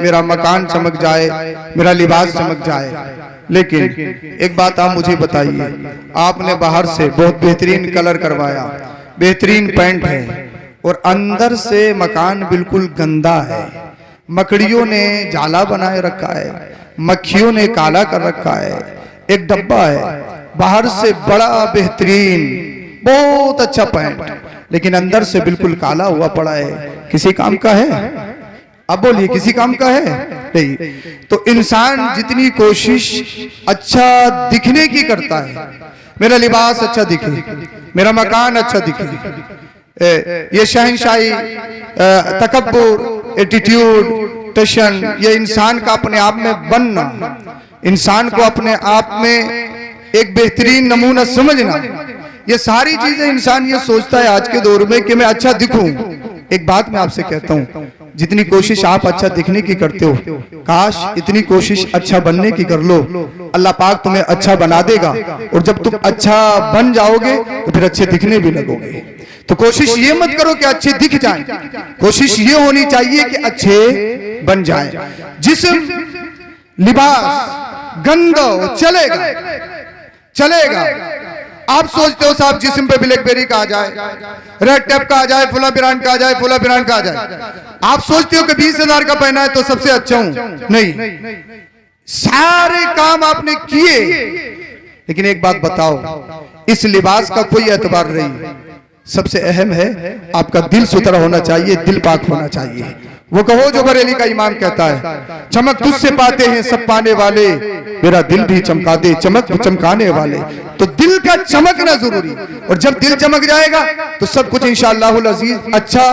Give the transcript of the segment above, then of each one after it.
मेरा मकान चमक जाए, मेरा लिबास चमक जाए। लेकिन एक बात आप मुझे बताइए, आपने बाहर से बहुत बेहतरीन कलर करवाया, बेहतरीन पेंट है, और अंदर से मकान बिल्कुल गंदा है। मकड़ियों ने जाला बनाए रखा है, मक्खियों ने काला कर रखा है। एक डब्बा है बाहर से बड़ा बेहतरीन बहुत अच्छा पेंट, लेकिन अंदर से बिल्कुल काला हुआ पड़ा है। किसी काम का है? अब बोलिए, किसी काम का है? नहीं। तो इंसान जितनी कोशिश अच्छा दिखने की करता है, मेरा लिबास अच्छा दिखे, मेरा मकान अच्छा दिखे, ये शहनशाही, तकब्बुर, एटीट्यूड, टशन, ये इंसान का अपने आप में बनना, इंसान को अपने आप में एक बेहतरीन नमूना समझना, ये सारी चीजें इंसान ये सोचता है आज के दौर में कि मैं अच्छा दिखूं। एक बात मैं आपसे कहता हूं, जितनी कोशिश आप अच्छा दिखने की करते हो, काश इतनी कोशिश अच्छा बनने की कर लो। अल्लाह पाक तुम्हें अच्छा बना देगा, और जब तुम अच्छा बन जाओगे तो फिर अच्छे दिखने भी लगोगे। तो कोशिश ये मत करो कि अच्छे दिख जाएं, कोशिश ये होनी चाहिए कि अच्छे बन जाएं। जिस्म लिबास गंदा चलेगा चलेगा। आप सोचते हो साहब जिस्म पे ब्लैकबेरी का आ जाए, रेड टेप का आ जाए, फुला ब्रांड का आ जाए, फुला ब्रांड का आ जाए। आप सोचते हो कि 20,000 का पहना है तो सबसे अच्छा हूं। नहीं, सारे काम आपने किए, लेकिन एक बात बताओ, इस लिबास का कोई एतबार नहीं। सबसे अहम है आपका दिल सुथरा होना चाहिए, दिल पाक होना चाहिए। वो कहो जो बरेली का इमाम कहता है, चमक तुझसे पाते हैं सब पाने वाले, मेरा दिल भी चमका दे चमक चमकाने वाले। तो दिल का चमकना जरूरी, और जब दिल चमक जाएगा तो सब कुछ इंशाअल्लाहुल अजीज अच्छा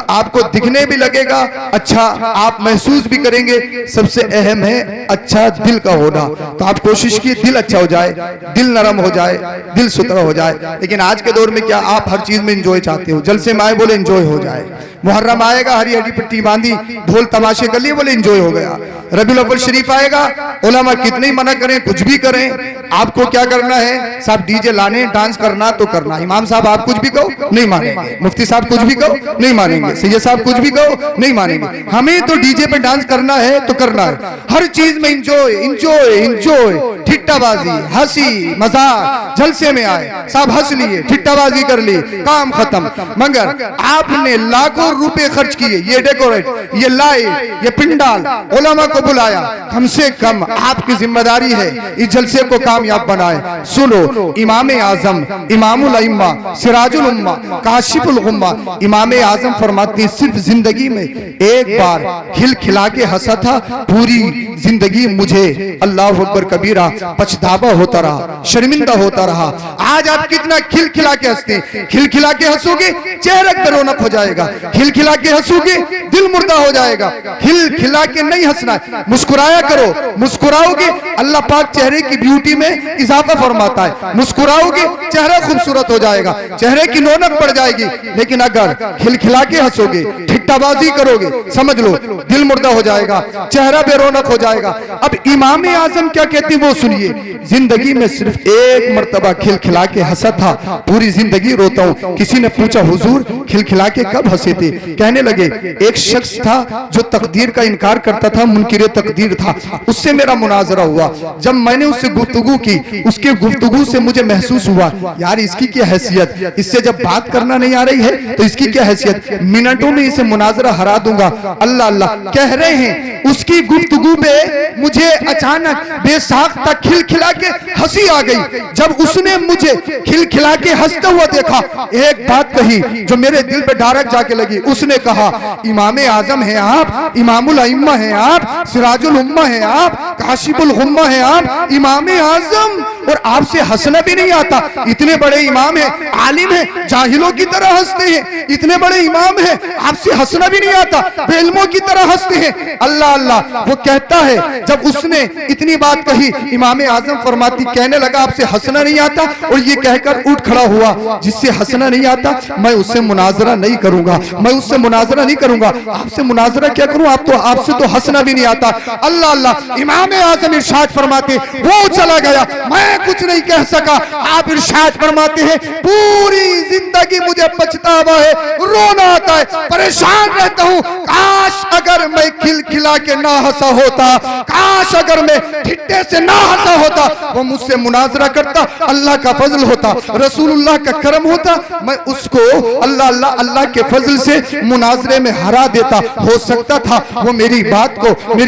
आपको दिखने भी लगेगा, अच्छा आप महसूस भी करेंगे। सबसे अहम है अच्छा दिल का होना। तो आप कोशिश की दिल अच्छा हो जाए, दिल नरम हो जाए, दिल सुथरा हो जाए। लेकिन आज के दौर में क्या आप हर चीज में इंजॉय चाहते हो? जलसे में आए बोले इंजॉय हो जाए, मुहर्रम आएगा हरी हरी पट्टी बांधी ढोल तमाशे कर लिए बोले इंजॉय हो गया, रबीउल अव्वल शरीफ आएगा, उलमा कितने ही मना करें कुछ भी करें, आपको क्या करना है साहब, डीजे लाने डांस करना तो करना। इमाम साहब आप कुछ भी कहो नहीं मानेंगे, मुफ्ती साहब कुछ भी कहो नहीं मानेंगे, सैयद साहब कुछ भी कहो नहीं मानेंगे। हमें तो डीजे पे डांस करना है तो करना है, हर चीज में इंजॉय इंजॉय इंजॉय, ठिट्टाबाजी हंसी मजाक। जलसे में आए साहब हंस लिए, ठिट्टाबाजी कर ली, काम खत्म। मगर आपने लाखों रुपए खर्च किए, ये डेकोरेट, ये लाइट, ये पिंडाल, उलमा को बुलाया, कम से कम आपकी जिम्मेदारी है इस जलसे को कामयाब बनाए। सुनो, इमाम आजम इमामुल अइम्मा सिराजुल उम्मा काशिफुल गुम्मा, इमाम आजम फरमाते सिर्फ जिंदगी में एक बार खिल खिला के हंसा था, पूरी जिंदगी मुझे अल्लाह अकबर कबीरा पछतावा होता रहा, शर्मिंदा होता रहा। आज आप कितना खिल खिला के हंसते, खिल खिला के हंसोगे चेहरे पे रौनक हो जाएगा, खिल खिला के हंसोगे दिल मुर्दा हो जाएगा। खिल खिला के नहीं हंसना, मुस्कुराया करो, मुस्कुराओगे अल्लाह पाक चेहरे की ब्यूटी में इजाफा फरमाता है, मुस्कुराओगे चेहरा खूबसूरत हो जाएगा, चेहरे की रौनक बढ़ जाएगी। लेकिन अगर खिलखिला के हंसोगे, ठिट्टाबाजी करोगे, समझ लो दिल मुर्दा हो जाएगा, चेहरा बेरौनक हो जाएगा। अब इमाम आजम क्या कहते हैं वो सुनिए, जिंदगी में सिर्फ एक मर्तबा खिलखिला के हंसा था, पूरी जिंदगी रोता हूं। किसी ने पूछा हुजूर खिलखिला के कब हंसे थे? कहने लगे एक शख्स था जो तकदीर का इनकार करता था, मुनकिर तकदीर था, उससे मेरा मुनाजरा हुआ। जब मैंने उससे गुफ्तगू की, उसके गुफ्तगू से मुझे महसूस हुआ यार इसकी क्या हैसियत, इससे जब बात करना नहीं आ रही है तो इसकी क्या हैसियत, मिनटों में इसे मुनाजरा हरा दूंगा। अल्लाह अल्लाह कह रहे हैं, उसकी गुफ्तगू पे मुझे अचानक बेसाख्ता खिलखिला के हंसी आ गई। जब उसने मुझे खिलखिला के हंसता हुआ देखा, एक बात कही जो मेरे दिल पे डायरेक्ट जाके लगी। उसने कहा इमाम आजम है आप, इमामुल अइम्मा है आप, सिराजुल उम्मा है आप, काशिफुल गुम्मा है आप, इमाम आजम, और आपसे हंसना भी नहीं आता। इतने बड़े इमाम है, आलिम है, जाहिलों की तरह हंसते हैं, इतने बड़े इमाम है, आपसे हंसना भी नहीं आता, बेइल्मों की तरह हंसते हैं। अल्लाह अल्लाह वो कहता है जब उसने इतनी बात कही, इमाम आजम फरमाती कहने लगा आपसे हंसना नहीं आता, और ये कहकर उठ खड़ा हुआ जिससे हंसना नहीं आता मैं उससे मुनाजरा नहीं करूंगा, मैं उससे मुनाजरा नहीं करूंगा। आपसे मुनाजरा क्या करूं, आपसे तो हंसना भी नहीं आता। अल्लाह अल्लाह, इमाम आजम इरशाद फरमाते वो चला गया, मैं कुछ नहीं कह सका। आप इरशाद फरमाते हैं पूरी जिंदगी मुझे पछतावा है, रोना आता है, परेशान रहता हूं, काश अगर मैं खिलखिला के ना हंसा होता, काश अगर मैं ठिट्टे से ना हंसा होता, वो मुझसे मुनाजरा करता, अल्लाह का फजल होता, रसूलुल्लाह का करम होता, मैं उसको अल्लाह अल्लाह अल्लाह के फजल से मुनाजरे में हरा देता। हो सकता था वो मेरी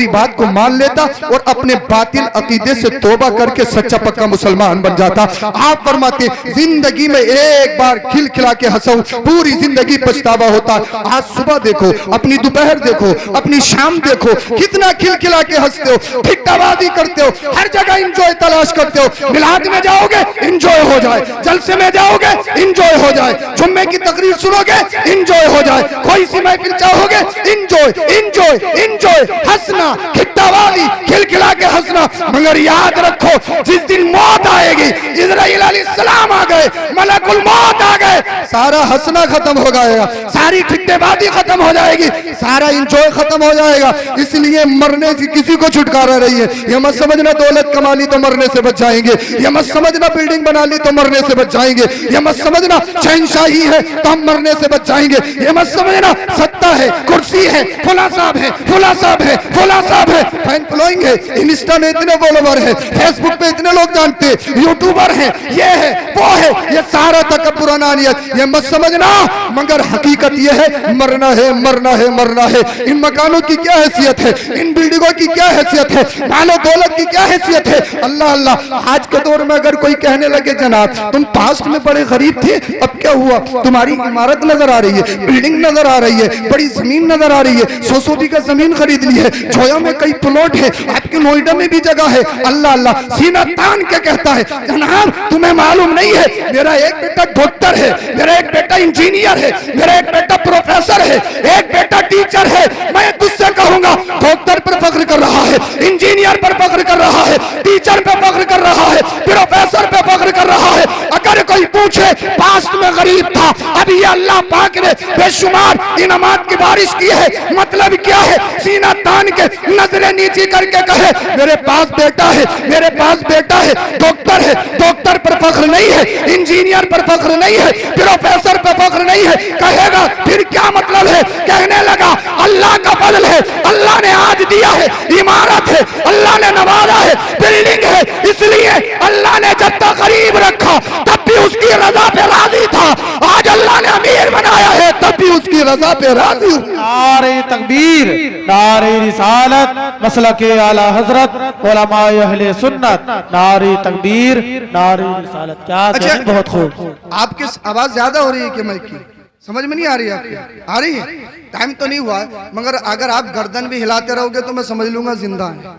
बात को मान लेता और अपने बातिल अकीदे से तौबा करके सच्चा पक्का मुसलमान बन जाता। आप फरमाते जिंदगी में एक बार खिलखिला के हंसाऊं, पूरी जिंदगी पछतावा होता। आज सुबह देखो, अपनी दोपहर देखो, अपनी शाम देखो, कितना खिलखिला के हंसते हो, ठिट्ठाबाजी करते हो, हर जगह इंजॉय तलाश करते हो। मिलाद में जाओगे इंजॉय हो जाए, जलसे में जाओगे इंजॉय हो जाए, जुम्मे की तकरीर सुनोगे इंजॉय हो जाए, कोई सी महफिल चाहोगे इंजॉय इंजॉय इंजॉय, हंसना, खिट्टाबाजी, खिलखिला के हंसना। मगर याद रखो जिस दिन मौत आएगी, इजराइल अलैहिस्सलाम आ गए, मलकुल मौत आ गए, सारा हंसना खत्म हो जाएगा, सारी ठिट्टेबाजी खत्म हो जाएगी, सारा इंजॉय खत्म हो जाएगा। इसलिए मरने से किसी को छुटकारा नहीं है। ये मत समझना दौलत कमा ली तो मरने से बच जाएंगे, ये मत समझना बिल्डिंग बना ली तो मरने से बच जाएंगे, ये मत समझना शहंशाही है तो हम मरने से बच जाएंगे, ये मत समझना सत्ता है, कुर्सी है, फुला साहब है, फुला साहब है, फुला साहब है, फैन फॉलोइंग है, इंस्टा में इतने फॉलोवर है, फेसबुक पे इतने लोग जानते हैं, यूट्यूबर है, ये है वो है, ये सारा तकब्बुर अनानियत, ये मत समझना। मगर हकीकत ये है मरना है, मरना है, मरना है। इन मकानों की क्या हैसियत है, इन बिल्डिंगों की क्या हैसियत है, मालो दौलत की क्या हैसियत है। अल्लाह अल्लाह, आज के दौर में अगर कोई कहने लगे जनाब तुम पास्ट में बड़े गरीब थे, अब क्या हुआ, तुम्हारी इमारत नजर आ रही है, बिल्डिंग नजर आ रही है, बड़ी जमीन नजर आ रही है, 100 बीघा जमीन खरीद ली है, जोया में कई प्लॉट है, आपके नोएडा में भी जगह है। अल्लाह अल्लाह, सीना तान के कहता है जनाब तुम्हें मालूम नहीं है, मेरा एक बेटा डॉक्टर है, मेरा एक बेटा इंजीनियर है, मेरा एक बेटा प्रोफेसर है, एक बेटा टीचर है। मैं तुझसे कहूंगा डॉक्टर पर फख्र कर रहा है, इंजीनियर पर फख्र कर रहा है, टीचर पे फख्र कर रहा है, प्रोफेसर पे फख्र कर रहा है। अगर कोई पूछे पास्ट में गरीब था, अभी ये अल्लाह पाक ने बेशुमार इनामात की बारिश की है, मतलब क्या है, सीना तान के नजरें नीची करके कहे मेरे पास बेटा है, मेरे पास बेटा है, डॉक्टर है, डॉक्टर पर फख्र नहीं है, इंजीनियर पर फख्र नहीं है, प्रोफेसर पर फख्र नहीं है, कहेगा फिर क्या मतलब है। कहने लगा अल्लाह का फजल है, अल्लाह ने आज दिया है, इमारत है, अल्लाह ने नवाजा है, बिल्डिंग है, इसलिए अल्लाह ने जब तक गरीब रखा तब भी उसकी रजा पे राजी था, आज अल्लाह ने अमीर बनाया है तब भी उसकी रजा पे राजी। नारे तकबीर, नारे रिसालत, मसलके आला हजरत, उलमाए अहले सुन्नत, नारे तकबीर, नारे रिसालत। क्या अच्छा, बहुत खूब। आपकी आवाज ज्यादा हो रही है कि माइक की समझ में नहीं आ रही है आपकी? आ रही है, टाइम तो नहीं हुआ, मगर अगर आप गर्दन भी हिलाते रहोगे तो मैं समझ लूंगा जिंदा है।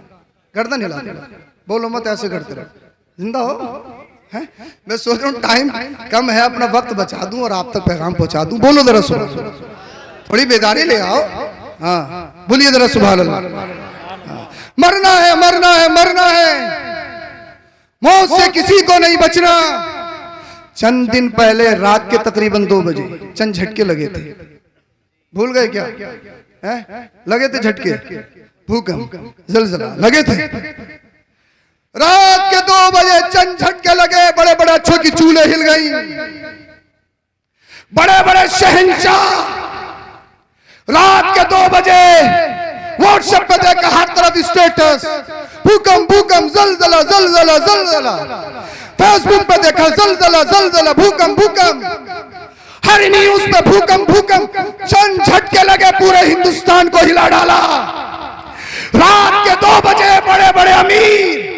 गर्दन हिलाते बोलो मत, ऐसे करते रहो, जिंदा हो है? मैं सोच रहा हूँ टाइम कम है, अपना वक्त बचा दूं और आप तक पैगाम पहुंचा दूं। बोलो जरा सुनो, थोड़ी बेदारी ले आओ। हाँ बोलिए जरा सुभान अल्लाह। मरना है, मरना है, मरना है, मौत से किसी को नहीं बचना। चंद दिन पहले रात के तकरीबन 2 बजे चंद झटके लगे थे, भूल गए क्या है? लगे थे झटके, भूकंप, जलजला लगे थे। रात के 2 बजे चंद झटके लगे, बड़े बड़े अच्छों की चूल्हे हिल गई, बड़े बड़े शहंशाह रात के 2 बजे व्हाट्सएप पे देखा हर तरफ स्टेटस, भूकंप भूकंप, जलजला जलजला जलजला, फेसबुक पे देखा जलजला जलजला, भूकंप भूकंप, हर न्यूज पे भूकंप भूकंप। चंद झटके लगे, पूरे हिंदुस्तान को हिला डाला। रात के 2 बजे बड़े बड़े अमीर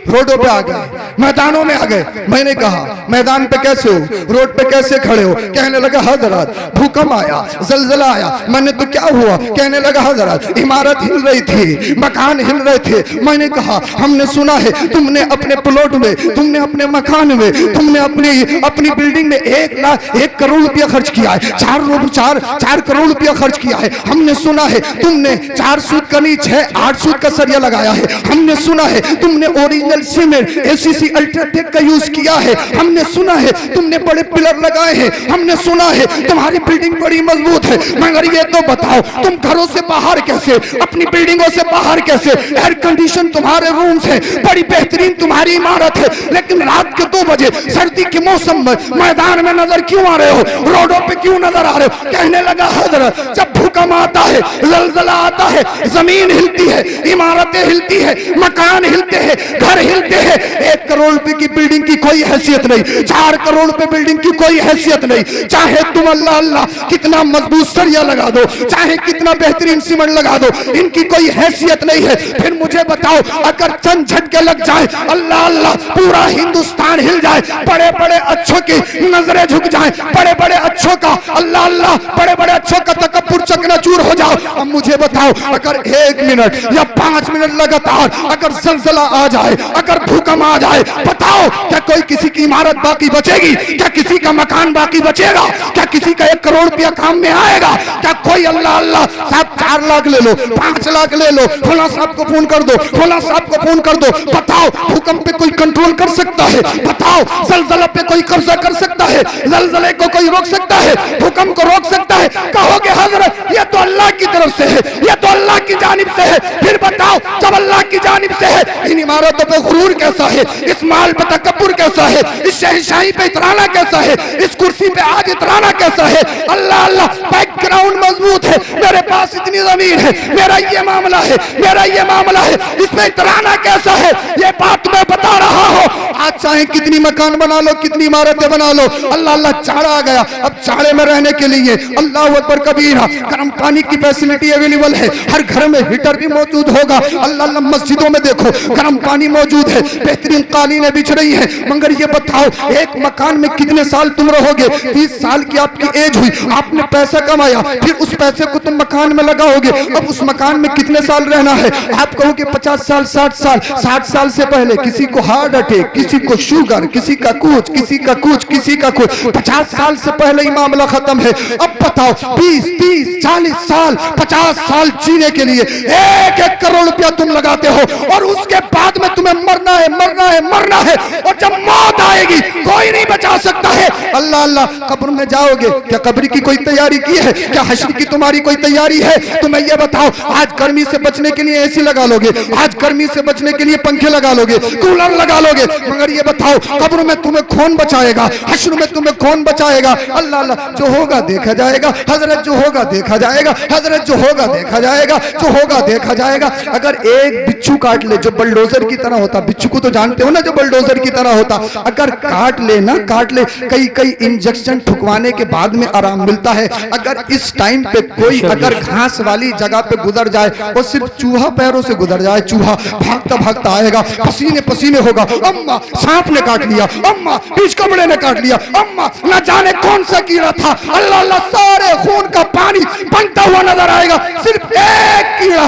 रोडों पे आ गए, मैदानों में आ गए। मैंने कहा मैदान पे कैसे हो, रोड पे कैसे खड़े हो? कहने लगा हजरत भूकंप आया, जलजला आया। मैंने तो क्या हुआ? कहने लगा हजरत इमारत हिल रही थी, मकान हिल रहे थे। मैंने कहा हमने सुना है तुमने अपने प्लॉट में, तुमने अपने मकान में, तुमने अपनी बिल्डिंग में 1 करोड़ रुपया खर्च किया है, 4 करोड़ रुपया खर्च किया है। हमने सुना है तुमने 4 सूत का नहीं 6-8 सूत का सरिया लगाया है। हमने सुना है तुमने ओरिजिनल सीमेंट एसीसी अल्ट्राटेक का यूज किया है। हमने सुना है तुमने बड़े पिलर लगाए हैं। हमने सुना है तुम्हारी बिल्डिंग बड़ी मजबूत है। मगर ये तो बताओ तुम घरों से बाहर कैसे, अपनी बिल्डिंगों से बाहर कैसे? एयर कंडीशन तुम्हारे रूम्स है, बड़ी बेहतरीन तुम्हारी इमारत है, लेकिन रात के 2 बजे सर्दी के मौसम में मैदान में नजर क्यों आ रहे हो, रोडों पे क्यों नजर आ रहे हो? कहने लगा हजरत जब भूकंप आता है, जलजला आता है, जमीन हिलती है, इमारतें हिलती है, मकान हिलते हैं, घर हिलते हैं। 1 करोड़ रुपए की बिल्डिंग की कोई हैसियत नहीं, 4 करोड़ रुपए बिल्डिंग की कोई हैसियत नहीं। चाहे तुम अल्लाह अल्लाह कितना मजबूत सरिया लगा दो, चाहे कितना बेहतरीन सीमेंट लगा दो, इनकी कोई हैसियत नहीं है। फिर मुझे बताओ अगर चंद झटके लग जाए, अल्लाह अल्लाह पूरा हिंदुस्तान हिल जाए, बड़े बड़े अच्छों की नजरें झुक जाए, बड़े बड़े अच्छों का अल्लाह अल्लाह बड़े बड़े अच्छों का तकब्बुर चकनाचूर हो जाओ। अब मुझे बताओ अगर 1 मिनट या 5 मिनट लगातार अगर जलजला आ जाए, अगर भूकंप आ जाए, बताओ क्या कोई किसी की इमारत बाकी बचेगी? क्या किसी का मकान बाकी बचेगा? क्या किसी का 1 करोड़ रुपया काम में आएगा? क्या कोई अल्लाह अल्लाह साहब 4 लाख ले लो, 5 लाख ले लो, फला साहब को फोन कर दो, फला साहब को फोन कर दो। बताओ भूकंप पे कोई कंट्रोल कर सकता है? बताओ जलजला पे कोई कब्जा कर सकता है? जलजले को कोई रोक सकता है? भूकंप को रोक सकता है? कहोगे हजरत ये तो अल्लाह की तरफ से है, ये तो अल्लाह की जानिब से है। फिर बताओ जब अल्लाह की जानिब से है, इन इमारतों पे गुरूर कैसा है, इस माल पे तकब्बुर कैसा है, इस शहंशाही पे इतराना कैसा है, इस कुर्सी पे आज इतराना कैसा है? अल्लाह अल्लाह बैकग्राउंड मजबूत है, मेरे पास इतनी जमीन है, मेरा ये मामला है, मेरा ये मामला है, इसमें इतराना कैसा है? ये बात मैं बता रहा हूँ। आज चाहे कितनी मकान बना लो, कितनी इमारतें बना लो, अल्लाह अल्लाह चाड़ा आ गया। अब चाड़े में रहने के लिए अल्लाह अकबर कबीरा गर्म पानी की फैसिलिटी अवेलेबल है, हर घर में हीटर भी मौजूद होगा। अल्लाह अल्लाह मस्जिदों में देखो गर्म पानी मौजूद है, बेहतरीन कालीनें बिछ रही है। मगर ये बताओ एक मकान में कितने साल तुम रहोगे? 30 साल की आपकी एज हुई, आपने पैसा कमाया, फिर उस पैसे को तुम मकान में लगाओगे। अब उस मकान में कितने साल रहना है? आप कहोगे 50 साल 60 साल। 60 साल से पहले किसी को हार्ट अटैक, किसी को शुगर, किसी का कुछ, किसी का कुछ, किसी का कुछ। 50 साल से पहले ही मामला खत्म है। अब बताओ 20 30 40 साल 50 साल जीने के लिए 1 करोड़ रुपया तुम लगाते हो, और उसके बाद में तुम्हें मरना है, मरना है, मरना है। और जब मौत आएगी कोई नहीं बचा सकता है। अल्लाह अल्लाह कब्र में जाओगे, क्या कब्र की कोई तैयारी की है? क्या हश्र की तुम्हारी कोई तैयारी है? तुम्हें यह बताओ आज गर्मी से बचने के लिए एसी लगा लोगे, आज गर्मी से बचने के लिए पंखे लगा लोगे, कूलर लगा लोगे, मगर ये बताओ कब्र में तुम्हें कौन बचाएगा? हश्र में तुम्हें कौन बचाएगा? अल्लाह अल्लाह जो होगा देखा जाएगा हजरत, जो होगा देखा जाएगा हजरत, जो होगा देखा जाएगा, जो होगा देखा जाएगा। अगर एक बिच्छू काट ले जो बलडोजर की तरह होता, बिच्छू को तो जानते हो ना जो बलडोजर की तरह होता, अगर काट ले ना, काट ले, कई इंजेक्शन ठुकवाने के बाद में आराम मिलता है। अगर इस टाइम पे कोई अगर घास वाली जगह पे गुजर जाए और सिर्फ चूहा पैरों से गुजर जाए, चूहा भागता भागता आएगा, पसीने पसीने होगा, अम्मा सांप ने काट लिया, अम्मा बीच कमरे ने काट लिया, अम्मा न जाने कौन सा कीड़ा था, अल्लाह अल्लाह सारे खून का पानी बनता हुआ नजर आएगा। सिर्फ एक कीड़ा,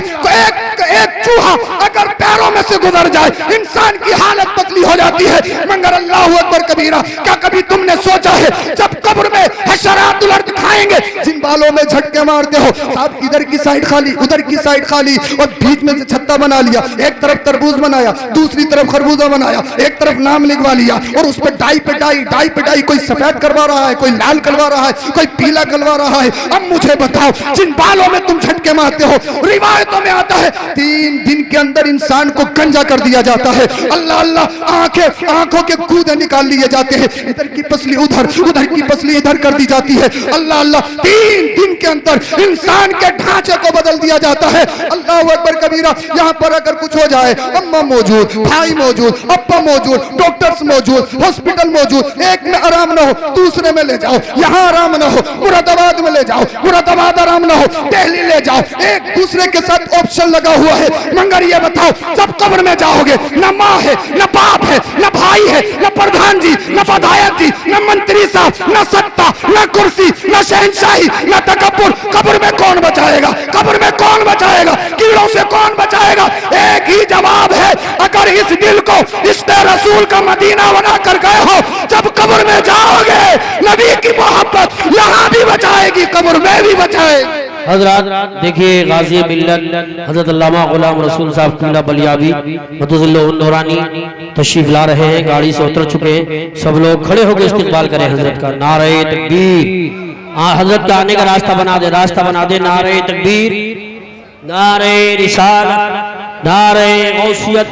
एक चूहा अगर पैरों में से गुजर जाए इंसान की हालत पतली हो जाती है। मगर अल्लाह अकबर कबीरा, क्या कभी तुमने सोचा है जब कब्र में हशरातुल अर्द खाएंगे, जिन बालों में झटके मारते हो, साहब इधर की साइड खाली, उधर की साइड खाली, और बीच में से छत्ता बना लिया, एक तरफ तरबूज बनाया, दूसरी तरफ खरबूजा बनाया, एक तरफ नाम लिखवा लिया, और उस पर डाई पे डाई, डाई पे डाई, कोई सफेद करवा रहा है, कोई लाल करवा रहा है, कोई पीला करवा रहा है। अब मुझे बताओ जिन बालों में तुम झटके मारते हो, रिवायतों में आता है 3 दिन के अंदर इंसान को गंजा कर दिया जाता है। अल्लाह अल्लाह आंखों के कूदे निकाल लिए जाते हैं, इधर की पसली उधर, उधर की पसली इधर कर दी जाती है। अल्लाह इंशाअल्लाह 3 दिन के अंदर इंसान के ढांचे को बदल दिया जाता है। अल्लाह अकबर कबीरा। यहाँ पर अगर कुछ हो जाए, अम्मा मौजूद, भाई मौजूद, अप्पा मौजूद, डॉक्टर्स मौजूद, हॉस्पिटल मौजूद, एक में आराम ना हो दूसरे में ले जाओ, यहाँ आराम ना हो मुरादाबाद में ले जाओ, मुरादाबाद आराम ना हो दिल्ली ले जाओ, एक दूसरे के साथ ऑप्शन लगा हुआ है। मगर ये बताओ जब कब्र में जाओगे न माँ है, न बाप है, न भाई है, न प्रधान जी, न विधायक जी, न मंत्री साहब, न सत्ता, न कुर्सी, न शहंशाही, न तकब्बुर। कब्र में कौन बचाएगा? कब्र में कौन बचाएगा? कीड़ों से कौन बचाएगा? एक ही जवाब है, अगर इस दिल को इश्क़ रसूल का मदीना बना कर गए हो, जब कब्र में जाओगे नबी की मोहब्बत यहाँ भी बचाएगी, कब्र में भी बचाएगी। हजरत देखिए गाजी मिल्लत हजरत अल्लामा गुलाम रसूल साहब किबला बलियावी मदुज़िल्लुहुन नूरानी तशरीफ ला रहे हैं, गाड़ी से उतर चुके हैं। सब लोग खड़े होकर इस्तिक़बाल करें हजरत का। नारे तकबीर। हजरत के आने का रास्ता बना दे, रास्ता बना दे। नारे तकबीर, नारे रिसालत, नारे गौसियत,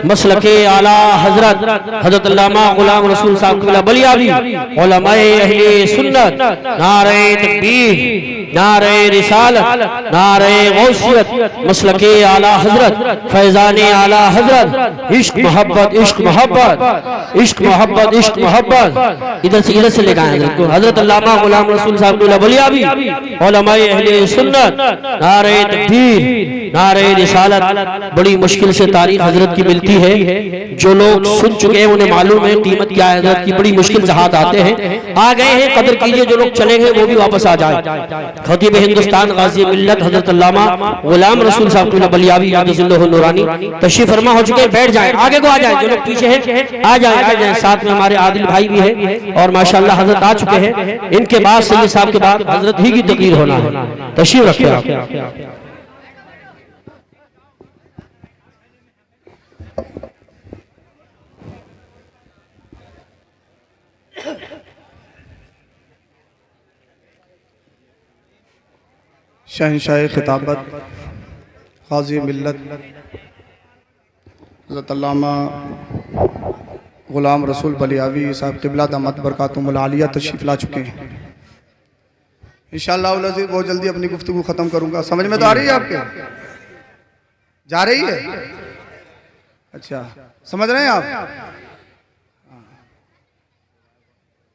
मसलके आला हजरत हजरत अल्लामा गुलाम रसूल साहब किबला बलियावी उलमाए अहले सुन्नत। नारे तकबीर, नारे रिसालत, नारे गौसियत, मसलके आला हजरत, फैजाने आला हजरत। इश्क मोहब्बत, इश्क मोहब्बत, इश्क मोहब्बत, इश्क मोहब्बत। इधर से लेकर आए हजरत को। हजरत अल्लामा गुलाम रसूल साहब किबला बलियावी उलमाए अहले सुन्नत। नारे तकबीर, नारे रिसालत। बड़ी मुश्किल से तारीफ हजरत की मिलती है। जो लोग सुन चुके हैं उन्हें मालूम है कीमत क्या है हजरत की। बड़ी मुश्किल से हाथ आते हैं, आ गए हैं, कदर कीजिए। जो लोग चले गए वो भी वापस आ जाए। खतीब हिंदुस्तान गाजी मिल्लत हजरत अल्लामा गुलाम रसूल साहब किबला बलियावी मदुज़िल्लुहुन नूरानी तशरीफ फरमा हो चुके हैं। बैठ जाएं, आगे को आ जाएं। जो लोग पीछे हैं आ जाएं, आ जाएं। साथ में हमारे आदिल भाई भी है और माशाअल्लाह हजरत आ चुके हैं। इनके बाद सैयद साहब के बाद हजरत ही की तकरीर होना है। तशरीफ रखिए आप। शहंशाह खिताबत गाज़ी मिल्लत हज़रत अल्लामा ग़ुलाम रसूल बलियावी साहब क़िबला दामत बरकातुहुल आलिया तशरीफ़ ला चुके हैं। इंशाअल्लाह अज़ीज़ बहुत जल्दी अपनी गुफ्तगू ख़त्म करूँगा। समझ में तो आ रही है आपके? जा रही है? अच्छा, समझ रहे हैं आप?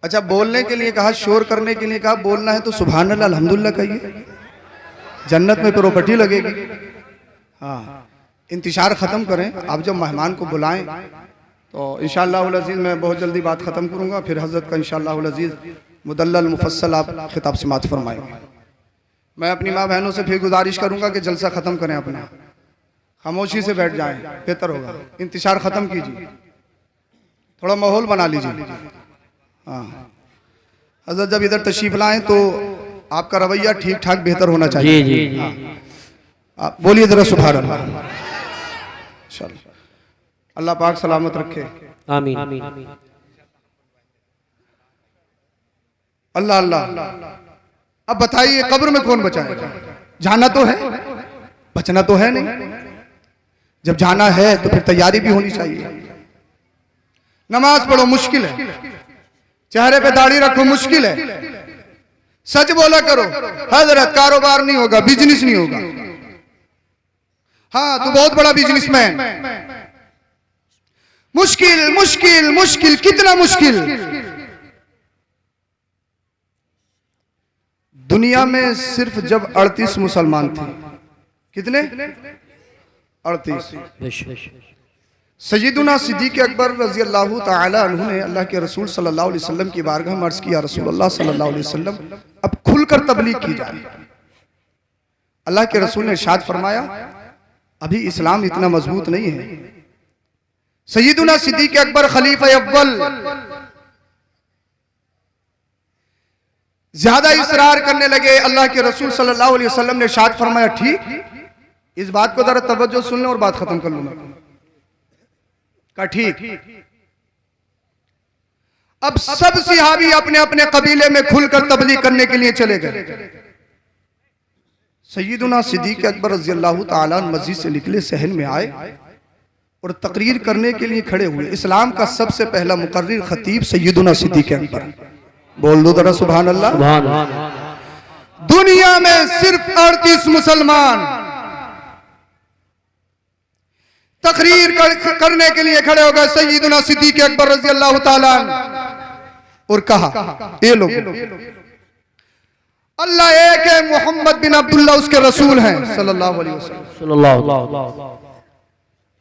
अच्छा, बोलने के लिए कहा, शोर करने के लिए कहा, बोलना है तो सुभान अल्लाह अल्हम्दुलिल्लाह कहिए, जन्नत में प्रॉपर्टी लगेगी। हाँ, इंतशार ख़त्म करें। आप जब मेहमान को बुलाएं तो इंशाअल्लाह अज़ीज़ मैं बहुत जल्दी बात ख़त्म करूँगा। फिर हज़रत का इंशाअल्लाह अज़ीज़ मुदल्लल मुफस्सल आप खिताब समाअत फरमाएंगे। मैं अपनी माँ बहनों से फिर गुजारिश करूँगा कि जलसा ख़त्म करें, अपना खामोशी से बैठ जाएं, बेहतर होगा। इंतशार ख़त्म कीजिए, थोड़ा माहौल बना लीजिए। हाँ, हज़रत जब इधर तशरीफ़ लाएँ तो आपका रवैया ठीक ठाक बेहतर होना चाहिए। जी जी। हाँ, बोलिए ज़रा सुभान अल्लाह। अल्लाह पाक सलामत रखे, आमीन। अल्लाह अल्लाह। अब बताइए कब्र में कौन बचाएगा? जाना तो है, बचना तो है नहीं। जब जाना है तो फिर तैयारी भी होनी चाहिए। नमाज पढ़ो मुश्किल है, चेहरे पे दाढ़ी रखो मुश्किल है, सच बोला करो। हजरत कारोबार नहीं होगा, बिजनेस नहीं होगा। हाँ, तू बहुत बड़ा बिजनेसमैन। मुश्किल मुश्किल मुश्किल, कितना मुश्किल। दुनिया में सिर्फ जब 38 मुसलमान थे, कितने? 38। सय्यदुना सिद्दीक़ अकबर रज़ी अल्लाह ताला अन्हु ने अल्लाह के रसूल सल्लल्लाहु अलैहि वसल्लम की बारगाह में अर्ज़ किया, रसूलुल्लाह सल्लल्लाहु अलैहि वसल्लम अब खुलकर तबलीग की जाए। अल्लाह के रसूल ने इरशाद फरमाया, अभी इस्लाम इतना मजबूत नहीं है। सय्यदुना सिद्दीक़ अकबर खलीफा अव्वल ज्यादा इसरार करने लगे। अल्लाह के रसूल सल्लल्लाहु अलैहि वसल्लम ने इरशाद फरमाया, ठीक, इस बात को जरा तवज्जो सुन लो और बात खत्म कर लूंगा। का ठीक। अब सब सहाबी अपने अपने कबीले में खुलकर तबलीग करने के लिए चले गए। सय्यदुना सिद्दीक़ अकबर रज़ी अल्लाह ताला अन्हु मस्जिद से निकले, सहन में आए और तकरीर करने के लिए खड़े हुए। इस्लाम का सबसे पहला मुकर्रिर खतीब सय्यदुना सिद्दीक़ अकबर। बोल दो जरा सुभान अल्लाह। दुनिया में सिर्फ 38 मुसलमान तकरीर करने के लिए खड़े हो गए सैयदना सिद्दीक़ अकबर रज़ी अल्लाह ताला और कहा, ये लोग अल्लाह एक है, मोहम्मद बिन अब्दुल्लाह उसके रसूल हैं सल्लल्लाहु अलैहि वसल्लम।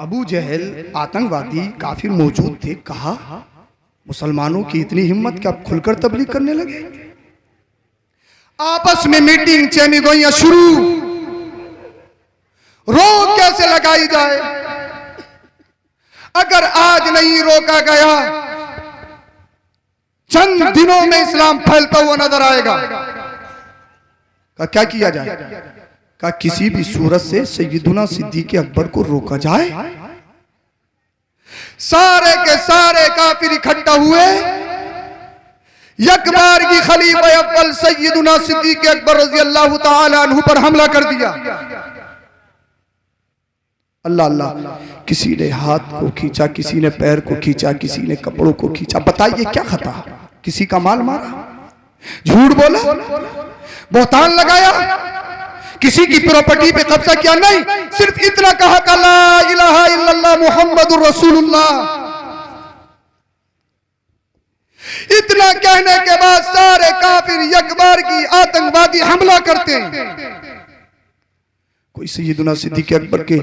अबू जहल आतंकवादी काफिर मौजूद थे। कहा, मुसलमानों की इतनी हिम्मत कि आप खुलकर तबलीग करने लगे। आपस में मीटिंग चेमीगोइयां शुरू, रोक कैसे लगाई जाए। अगर आज नहीं रोका गया, चंद दिनों में इस्लाम फैलता हुआ नजर आएगा। क्या किया जाए? कहा, किसी भी सूरत से सैयदना सिद्दीक़ अकबर को रोका जाए। सारे के सारे काफिर इकट्ठा हुए, यकबार की खलीफा अव्वल सैयदना सिद्दीक़ अकबर रज़ी अल्लाह ताला अन्हु पर हमला कर दिया। अल्लाह अल्लाह, किसी ने हाथ को खींचा, किसी ने पैर को खींचा, किसी ने कपड़ों को खींचा। बताइए क्या खता? किसी का माल मारा, झूठ बोला, बहतान लगाया, किसी की प्रॉपर्टी पे कब्जा किया? नहीं, सिर्फ इतना कहा कि ला इलाहा इल्लल्लाह मुहम्मदुर रसूलुल्लाह। इतना कहने के बाद सारे काफिर यकबार की आतंकवादी हमला करते हैं। कोई सैयदना सिद्दीक़ अकबर के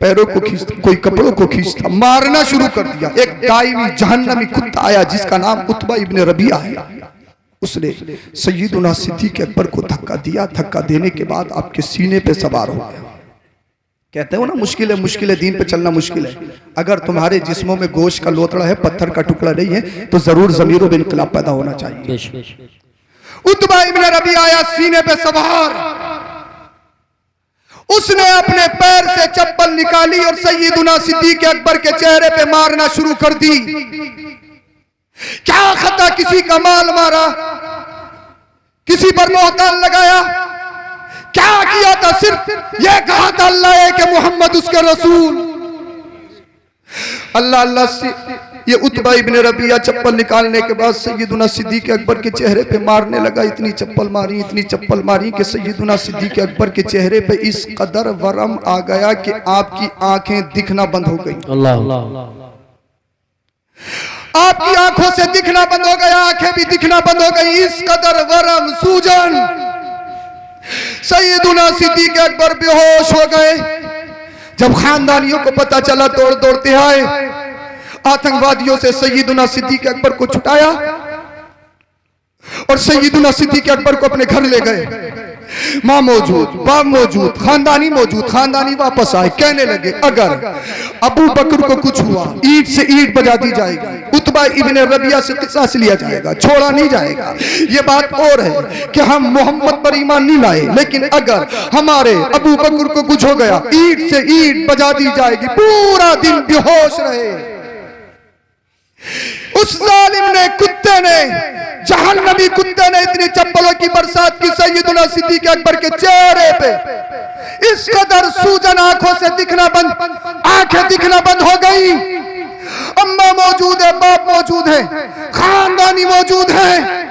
पैरों को खींचता, कोई कपड़ों को खींचता, मारना शुरू कर दिया। एक दाइमी जहन्नमी कुत्ता आया जिसका नाम उतबा इब्न रबिया है। उसने सैयदना सिद्दीक़ अकबर को धक्का दिया। धक्का देने के बाद आपके सीने पे सवार हो गया। कहते हो ना, मुश्किल है, मुश्किल है, दीन पे चलना मुश्किल है। अगर तुम्हारे जिस्मों में गोश्त का लोथड़ा है, पत्थर का टुकड़ा नहीं है, तो जरूर ज़मीरों में इनकलाब पैदा होना चाहिए। उतबा इब्न रबिया आया सीने पे सवार। उसने अपने पैर से चप्पल निकाली और सैयदना सिद्दीक़ अकबर के चेहरे पे मारना शुरू कर दी। क्या खता? किसी का माल मारा, किसी पर मोहतान लगाया। क्या किया था? सिर्फ ये कहा था अल्लाह के मोहम्मद उसके रसूल। अल्लाह अल्लाह से ये उतबा इब्न रबिया चप्पल निकालने के बाद सैयदना सिद्दीक़ अकबर के चेहरे पे मारने लगा। इतनी चप्पल मारी, इतनी चप्पल मारी कि सैयदना सिद्दीक़ अकबर के चेहरे पे इस कदर वरम आ गया कि आपकी आंखें दिखना बंद हो गई। आपकी आंखों से दिखना बंद हो गया, आंखें भी दिखना बंद हो गई। इस कदर वरम, सूजन। सैयदना सिद्दीक़ अकबर बेहोश हो गए। जब खानदानियों को पता चला, दौड़ दौड़ते आए, आतंकवादियों से सैयदना सिद्दीक़ अकबर को छुटाया और सैयदना सिद्दीक़ अकबर को अपने घर ले गए। माँ मौजूद, बाप मौजूद, खानदानी मौजूद। खानदानी वापस आए, कहने लगे अगर अबू बकर को कुछ हुआ, ईंट से ईंट बजा दी जाएगी, उतबा इब्न रबिया से किसास लिया जाएगा, छोड़ा नहीं जाएगा। ये बात और है कि हम मोहम्मद पर ईमान नहीं लाए, लेकिन अगर हमारे अबू बकर को कुछ हो गया, ईंट से ईंट बजा दी जाएगी। पूरा दिन बेहोश रहे। उस जालिम ने, कुत्ते ने, जहन्नमी कुत्ते ने इतनी चप्पलों की बरसात की सैयदना सिद्दीक़ अकबर के चेहरे पे। इस कदर सूजन, आंखों से दिखना बंद, आंखें दिखना बंद हो गई। अम्मा मौजूद है, बाप मौजूद है, खानदानी मौजूद है।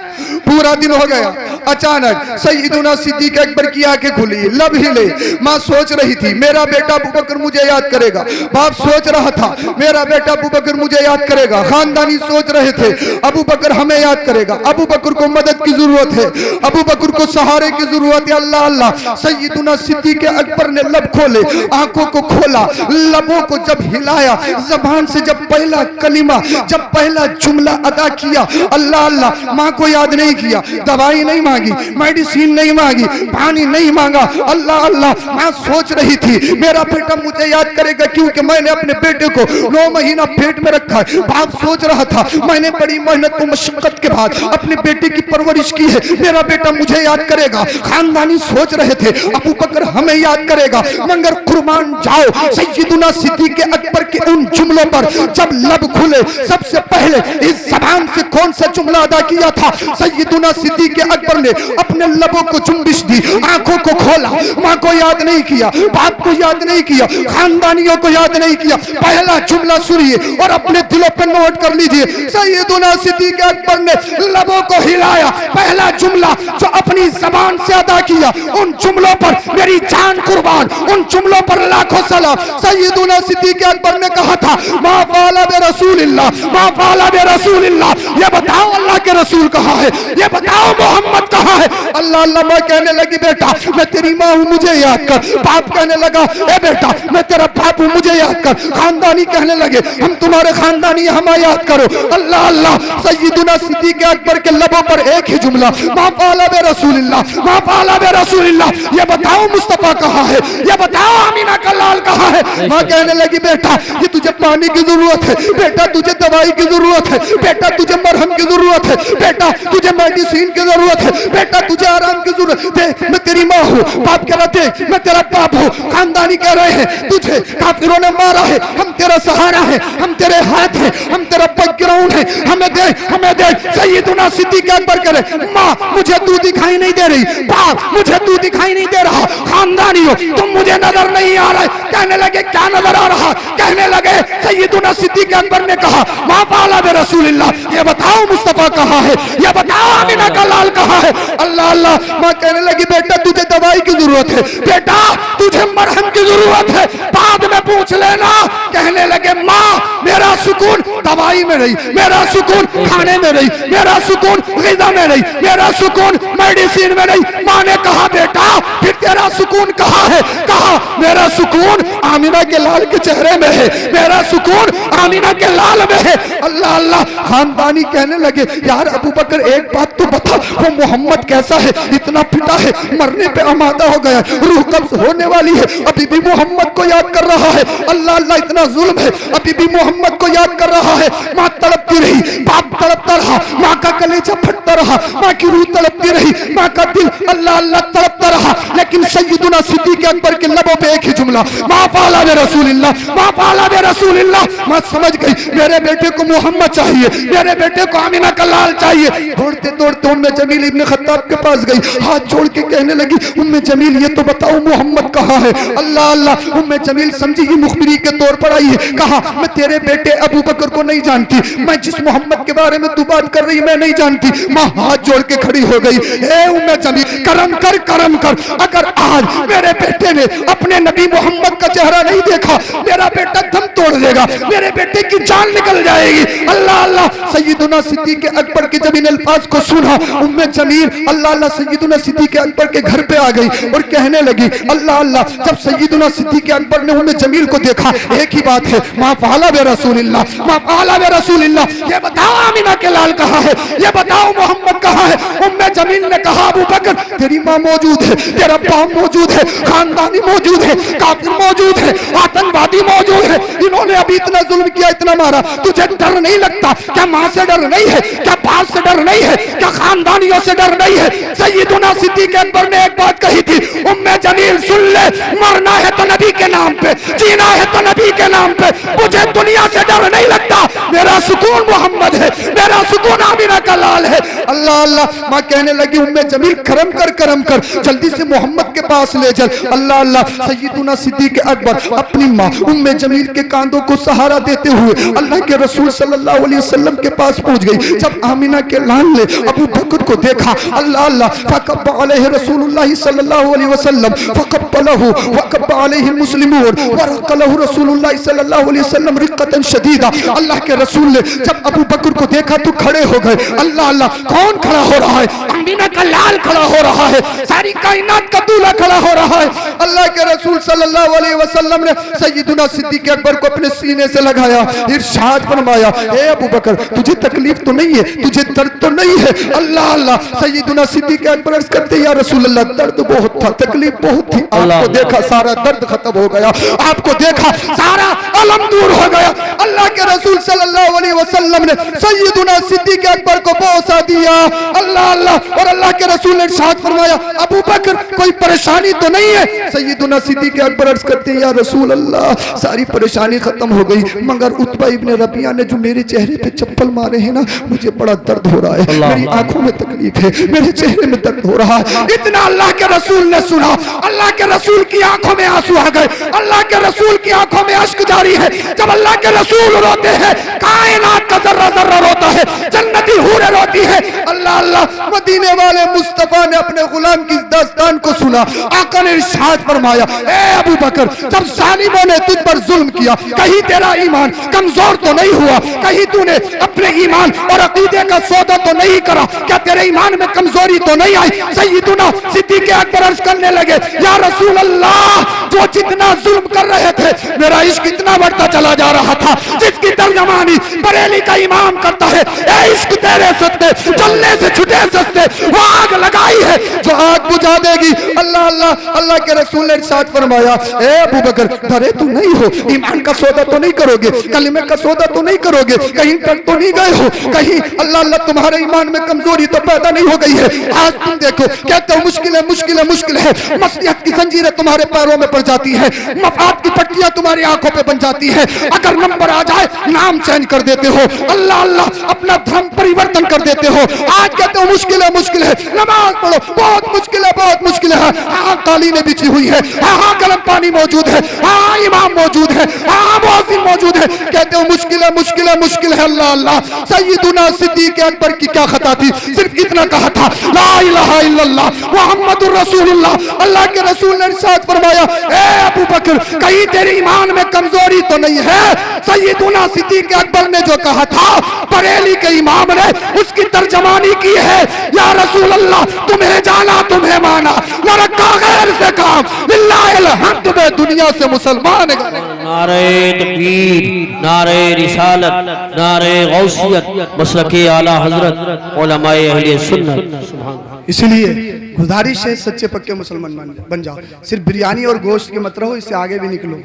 पूरा दिन हो गया। अचानक सैयदना सिद्दीक़ अकबर की आंखें खुली, लब हिले। माँ सोच रही थी मेरा बेटा अबू बकर मुझे याद करेगा। बाप सोच रहा था मेरा बेटा अबू बकर मुझे याद करेगा। खानदानी सोच रहे थे अबू बकर हमें याद करेगा। अबू बकर को मदद की जरूरत है, अबू बकर को सहारे की जरूरत है। अल्लाह अल्लाह। सैयदना सिद्दीक़ अकबर ने लब खोले, आंखों को खोला, लबों को जब हिलाया, जबान से जब पहला कलिमा, जब पहला जुमला अदा किया, अल्लाह अल्लाह। माँ को याद नहीं किया, दवाई नहीं मांगी, मेडिसिन नहीं मांगी, पानी नहीं मांगा। अल्लाह अल्लाह। माँ सोच रही थी मेरा बेटा मुझे याद करेगा क्योंकि मैंने अपने बेटे को 9 महीना पेट में रखा है। बाप सोच रहा था मैंने बड़ी मेहनत और मशक्कत के बाद अपने बेटे की परवरिश की है, मेरा बेटा मुझे याद करेगा। खानदानी सोच रहे थे अबू बकर हमें याद करेगा। मगर कुर्बान जाओ, सैयदना सिद्दीक़ अकबर के उन जुमलों पर जब लब खुले, सबसे पहले इस जबान से कौन सा जुमला अदा किया था? सैयदुना सिद्दीक अकबर ने अपने लबों को जुम्बिश दी, आंखों को खोला, माँ को याद नहीं किया, बाप को याद नहीं किया, खानदानियों को याद नहीं किया। पहला जुमला सुनिए और अपने दिलों पर नोट कर लीजिए। सैयदुना सिद्दीक अकबर ने लबों को हिलाया, पहला जुमला जो अपनी जबान से अदा किया, उन जुमलों पर मेरी जान कुर्बान, उन जुमलों पर लाखों सलाम। सैयदुना सिद्दीक अकबर ने कहा था, मा फाला बे रसूलिल्लाह, मा फाला बे रसूलिल्लाह, ये बताओ अल्लाह के रसूल कहाँ है, ये बताओ मोहम्मद कहाँ है? अल्लाह अल्लाह माँ कहने लगी, बेटा मैं तेरी माँ हूँ, मुझे याद कर। बाप कहने लगा, ए बेटा मैं तेरा बाप हूँ, मुझे याद कर। खानदानी कहने लगे, हम तुम्हारे खानदानी, हमें याद करो। अल्लाह अल्लाह। सैयदुना सिद्दीक अकबर के लबों पर एक ही जुमला, मा फाला बे रसूलिल्लाह, मा फाला बे रसूलिल्लाह, ये बताओ मुस्तफा कहाँ है, ये बताओ आमीना का लाल कहाँ है? माँ कहने लगी, बेटा ये तुझे पानी की जरूरत है, बेटा तुझे दवाई की जरूरत है, बेटा तुझे मरहम की जरूरत है, बेटा तुझे मेडिसिन की जरूरत है, बेटा तुझे आराम की जरूरत है। मैं तेरी माँ हूँ। बाप कह रहे थे, मैं तेरा बाप हूँ। खानदानी कह रहे हैं, तुझे काफिरों ने मारा है, हम तेरा सहारा है, हम तेरे हाथ है, हम तेरा बैकग्राउंड है, हमें दे, हमें दे। सैयदुना सिद्दीक अकबर कह रहे, माँ मुझे तू दिखाई नहीं दे रही, बाप मुझे तू दिखाई नहीं दे रहा, खानदानी हो तुम, मुझे नजर नहीं आ रहा है। कहने लगे, क्या नजर आ रहा? कहने लगे, सैयदुना सिद्दीक अकबर ने कहा, मा फाला बे रसूलिल्लाह, ये बताओ मुस्तफा कहाँ है, ये बताओ आमीना का लाल कहाँ है? अल्लाह अल्लाह। माँ कहने लगी, बेटा तुझे दवाई की जरूरत है, बेटा तुझे मरहम की जरूरत है, बाद में पूछ लेना। कहने लगे, माँ मेरा सुकून दवाई में नहीं, मेरा सुकून खाने में नहीं, मेरा सुकून ग़िज़ा में नहीं, मेरा सुकून मेडिसिन में नहीं। माँ ने कहा, बेटा फिर तेरा सुकून कहाँ है? कहा, मेरा सुकून आमीना के लाल के चेहरे में है, मेरा सुकून आमीना के लाल में है। अल्लाह अल्लाह। खानदानी कहने लगे, यार अबू बकर एक बात तो बता, वो मोहम्मद कैसा है? इतना पिटा है, मरने पे आमादा हो गया, रूह कब्ज होने वाली है, अभी भी मोहम्मद को याद कर रहा है। अल्लाह अल्लाह, इतना जुल्म है, अभी भी मोहम्मद को याद कर रहा है। माँ तड़पती रही, बाप तड़पता रहा, माँ का कलेजा फटता रहा, माँ की रूह तड़पती रही, माँ का दिल अल्लाह अल्लाह तड़पता रहा। लेकिन सैयदुना सिद्दीक अकबर के लबों पे एक ही जुमला, मा फाला बे रसूलिल्लाह, मा फाला बे रसूलिल्लाह। मैं समझ गई, मेरे बेटे को मोहम्मद चाहिए, मेरे बेटे को आमीना का लाल चाहिए। दौड़ते दौड़ते उम्मे जमील इब्न खत्ताब के पास गई, हाथ जोड़ के कहने लगी, उम्मे जमील ये तो बताओ मोहम्मद कहाँ है? अल्लाह अल्लाह। उम्मे जमील समझी ये मुखबिरी के तौर पर आई है। कहा, मैं तेरे बेटे अबू बकर को नहीं जानती, मैं जिस मोहम्मद के बारे में तू बात कर रही मैं नहीं जानती। माँ हाथ जोड़ के खड़ी हो गई, ए उम्मे जमील करम कर, करम कर। अगर आज मेरे बेटे ने अपने नबी मोहम्मद का चेहरा नहीं देखा, मेरा बेटा दम तोड़ देगा, मेरे बेटे की जान निकल जाएगी। अल्लाह अल्लाह। सैयदुना सिद्दीक अकबर के जब इन अल्फाज को सुना, उम्मे जमील अल्लाह अल्लाह सैयदुना सिद्दीक अकबर के घर पे आ गई और कहने लगी, अल्लाह अल्लाह। जब सैयदुना सिद्दीक अकबर ने उम्मे जमील को देखा, एक ही बात है, मा फाला बे रसूलिल्लाह, मा फाला बे रसूलिल्लाह, ये बताओ आमीना के लाल कहाँ है, ये बताओ मोहम्मद कहाँ है? उम्मे जमील ने कहा, अबू बकर तेरी माँ मौजूद है, तेरा बाप मौजूद है, खानदानी मौजूद है, काफिर मौजूद है, आतंकवादी मौजूद है, इन्होंने अभी इतना जुल्म किया, इतना मारा, तुझे डर नहीं लगता? क्या माँ से डर नहीं है? क्या बाप से डर नहीं है? क्या खानदानियों से डर नहीं है? सैयदुना सिद्दीक अकबर ने एक बात कही थी, उम्मे जमील सुन ले, मरना है तो नबी के नाम पे, जीना है तो नबी के नाम पे, मुझे दुनिया से डर नहीं लगता, मेरा सुकून मोहम्मद है, मेरा सुकून आमीना का लाल है। अल्लाह अल्लाह। माँ कहने लगी, उम्मे जमील करम कर, करम कर, जल्दी से मोहम्मद के पास ले चल। अल्लाह अल्लाह। सैयदुना सिद्दीक अकबर अपनी माँ उम्मे जमील के कांधों को सहारा देते हुए अल्लाह के रसूल सल्लल्लाहु अलैहि वसल्लम के पास पहुंच गई। जब आमीना के लाल ने अबू बकर को देखा, अल्लाह अल्लाह, फकब्ब अलैहि रसूलुल्लाह सल्लल्लाहु अलैहि वसल्लम फकब्बलहु वकब्ब अलैहि मुस्लिमून वरकलहु रसूलुल्लाह सल्लल्लाहु अलैहि वसल्लम रिक्कतन शदीदा। अल्लाह के रसूल ने जब अबू बकर को देखा तो खड़े हो गए। अल्लाह अल्लाह। कौन खड़ा हो रहा है? आमीना का लाल खड़ा हो रहा है, सारी कायनात का दूल्हा खड़ा हो रहा है। अल्लाह के रसूल सल्लल्लाहु अलैहि वसल्लम ने सैयदुना सिद्दीक अकबर को अपने सीने से लगाया, इरशाद फरमाया, ए अबू बकर तुझे तकलीफ तो नहीं है, तुझे दर्द तो नहीं है? अल्लाह अल्लाह। सैयदुना सिद्दीक अकबर अर्ज करते, या रसूल अल्लाह दर्द बहुत था, तकलीफ बहुत थी, आपको देखा सारा दर्द खत्म हो गया। आपको देखा, सारा अलम दूर हो गया। अल्लाह के रसूल सल्लल्लाहु अलैहि वसल्लम ने सैयदुना सिद्दीक अकबर को बोसा दिया। अल्लाह अल्लाह। और अल्लाह के रसूल ने इरशाद फरमाया, अबू बकर कोई परेशानी तो नहीं है? सैयदुना सिद्दीक अकबर अर्ज करते हैं, या रसूल अल्लाह सारी परेशानी खत्म हो गई, मगर उतबा इब्ने रबिया ने जो मेरे चेहरे पे चप्पल मारे हैं ना, मुझे बड़ा दर्द हो रहा है, मेरी आंखों में तकलीफ है, मेरे चेहरे में दर्द हो रहा है। इतना अल्लाह के रसूल ने सुना, अल्लाह के रसूल की आंखों में आंसू आ गए, अल्लाह के रसूल की आंखों में अश्क जारी है। जब अल्लाह के रसूल रोते हैं, कायनात का जर्रा जर्रा रोता है, जन्नती हूरें रोती है। अल्लाह अल्लाह। मदीने वाले मुस्तफा ने अपने गुलाम की दास्तान को सुना। आका ने इरशाद फरमाया, ए अबू बकर, जब जालिमों ने तुझ पर जुल्म किया, कहीं तेरा ईमान कमजोर तो नहीं हुआ? कहीं तूने अपने ईमान और अकीदे का सौदा तो नहीं करा? क्या तेरे ईमान में कमजोरी तो नहीं आई? सैयदुना सिद्दीक अकबर अर्ज करने लगे, या रसूल अल्लाह, जो जितना जुल्म कर रहे थे, मेरा इश्क इतना बढ़ता चला जा रहा था, जिसकी तर्जमानी बरेली का इमाम करता है, ए इश्क तेरे सत्ते चलने से छुटे सस्ते, वो आग लगाई है जो आग बुझा देगी। अल्लाह अल्लाह। अल्लाह के रसूल ने इरशाद फरमाया, ए अबू बकर, डरे तो नहीं हो? ईमान का सौदा तो नहीं करोगे? कलिमे का सौदा तो नहीं करोगे? कहीं तक तो नहीं गए हो? कहीं अल्लाह अल्लाह तुम्हारे ईमान में कमजोरी तो पैदा नहीं हो गई है? आज तुम देखो, कहते हो मुश्किल है, मुश्किल है, मुश्किल है, मसलियत की जंजीरें तुम्हारे पैरों में पड़ जाती है, मफाद की पट्टियां तुम्हारी आंखों पे बन जाती है, अगर नंबर आ जाए नाम चेंज कर देते हो, अल्लाह अल्लाह, अपना धर्म परिवर्तन कर देते हो। आज कहते हो मुश्किल है, मुश्किल है, नमाज पढ़ो, बहुत मुश्किल है, बहुत मुश्किल है। हाँ कालीने बिछी हुई है, हाँ गर्म पानी मौजूद है, हाँ इमाम मौजूद है, हाँ मुअज्जिन मौजूद है, कहते हो मुश्किल है, मुश्किल है, मुश्किल है। अल्लाह अल्लाह। सैयदुना सिद्दीक अकबर की क्या खता थी? सिर्फ इतना कहा था, ला इलाहा इल्लल्लाह मुहम्मदुर रसूलुल्लाह। अल्लाह के रसूल ने इरशाद फरमाया, ए अबू बकर, कहीं तेरे ईमान में कमजोरी तो नहीं है? सैयदुना सिद्दीक अकबर ने जो कहा था, बरेली के इमाम ने उसकी तर्जमानी की है, या रसूल अल्लाह, तुम्हें जाना तुम्हें माना, न रखा गैर से काम, लिल्लाहिल हम्द में दुनिया से मुसलमान गए। नारे तकबीर, नारे रिसालत, नारे गौसियत, मसलके आला हजरत, उलमाए अहले सुन्नत। सुभान अल्लाह। इसलिए गुजारिश है, सच्चे पक्के मुसलमान बन जाओ। सिर्फ बिरयानी और गोश्त के मत रहो, इससे आगे भी निकलो।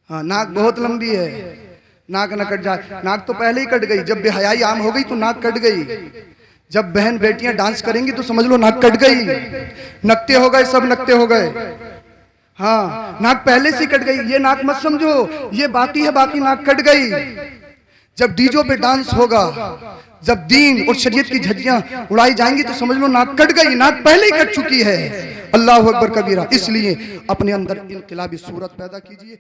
हाँ, नाक बहुत लंबी है, नाक न कट जाए। नाक तो पहले ही कट गई, जब बेहयाई आम हो गई तो नाक कट गई। जब बहन बेटियां डांस करेंगी तो समझ लो नाक कट गई। नकते हो गए, सब नकते हो गए। हाँ, नाक पहले से कट गई, ये नाक मत समझो, ये बाकी है, बाकी नाक कट गई। जब डीजो पे डांस होगा, जब दीन और शरीयत की झज्जियां उड़ाई जाएंगी तो समझ लो नाक कट गई, नाक पहले ही कट चुकी है। अल्लाह अकबर कबीरा। इसलिए अपने अंदर इनकलाबी सूरत पैदा कीजिए।